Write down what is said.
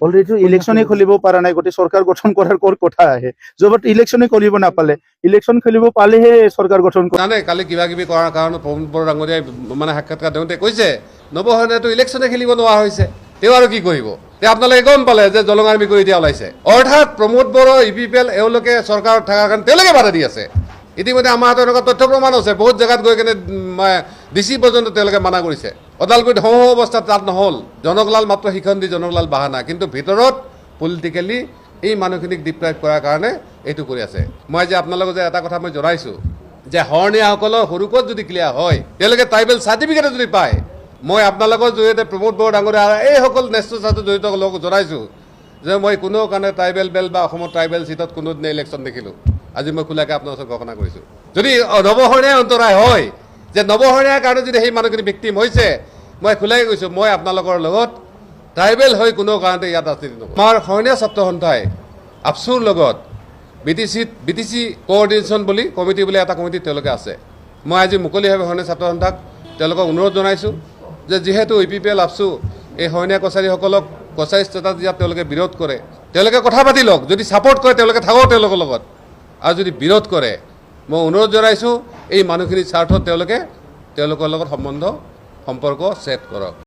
Already ইলেকশ্যনে খেলিব পৰা নাই, গোটেই চৰকাৰ গঠন কৰাৰ কথা আহে। য'ত ইলেকশ্যনে খেলিব নাপালে, ইলেকশ্যন খেলিব পালেহে চৰকাৰ গঠন কৰে। জানে কালি কিবা কিবি কৰাৰ কাৰণে প্ৰমোদ বড়ো ডাঙৰীয়াই মানে সাক্ষাৎকাৰ দিওঁতে কৈছে নৱসৈনিয়াটো ইলেকশ্যনে খেলিব নোৱাৰা হৈছে, তেওঁ আৰু কি কৰিব। তেওঁ আপোনালোকে গম পালে যে জলঙাৰ মেকুৰী এতিয়া ওলাইছে, অৰ্থাৎ প্ৰমোদ বড়ো UPPL এওঁলোকে চৰকাৰত থকাৰ কাৰণে তেওঁলোকে বাধা দি আছে। ইতিমধ্যে আমাৰ হাতত এনেকুৱা তথ্য প্ৰমাণ আছে, বহুত জেগাত গৈ কেনে DC পৰ্যন্ত তেওঁলোকে মানা কৰিছে। ওদালগুৰিত হওঁ অৱস্থাত তাত নহ'ল, জনকলাল মাত্ৰ শিখন দি জনকলাল বাহানা, কিন্তু ভিতৰত পলিটিকেলি এই মানুহখিনিক ডিপ্ৰাইভ কৰাৰ কাৰণে এইটো কৰি আছে। মই যে আপোনালোকক যে এটা কথা মই জনাইছোঁ যে শৰণীয়াসকলৰ সৰুপত যদি ক্লিয়াৰ হয়, তেওঁলোকে ট্ৰাইবেল চাৰ্টিফিকেট যদি পায়, মই আপোনালোকৰ জৰিয়তে প্ৰমোদ বড়ো ডাঙৰীয়া এইসকল নেশ্যনেল স্বাৰ্থত জড়িত লোকক জনাইছোঁ যে মই কোনো কাৰণে ট্ৰাইবেল বেল্ট বা অসমৰ ট্ৰাইবেল চিটত কোনো দিনে ইলেকশ্যন দেখিলোঁ। আজি মই খোলাকৈ আপোনাৰ ওচৰত ঘোষণা কৰিছোঁ, যদি নৱসৈনিয়াই অন্তৰায় হয়, যে নৱসৈনিয়াৰ কাৰণে যদি সেই মানুহখিনি ভিক্টিম হৈছে, মই খোলাকৈ কৈছোঁ মই আপোনালোকৰ লগত ট্ৰাইবেল হৈ কোনো কাৰণতে ইয়াত ৰাজনীতি নকৰোঁ। আমাৰ শৰণীয়া ছাত্ৰ সন্থাই আপচুৰ লগত BTC কোঅৰ্ডিনেশ্যন বুলি কমিটি বুলি এটা কমিটি তেওঁলোকে আছে। মই আজি মুকলিভাৱে শৰণীয়া ছাত্ৰ সন্থাক তেওঁলোকক অনুৰোধ জনাইছোঁ যে যিহেতু UPPL আপচু এই শৰণীয়া কছাৰীসকলক কছাৰী ষ্টেটাছ দিয়াত তেওঁলোকে বিৰোধ কৰে, তেওঁলোকে কথা পাতি লওক, যদি ছাপৰ্ট কৰে তেওঁলোকে থাকক তেওঁলোকৰ লগত, আৰু যদি বিৰোধ কৰে মই অনুৰোধ জনাইছোঁ এই মানুহখিনিৰ স্বাৰ্থত তেওঁলোকৰ লগত সম্পৰ্ক ছেট কৰক।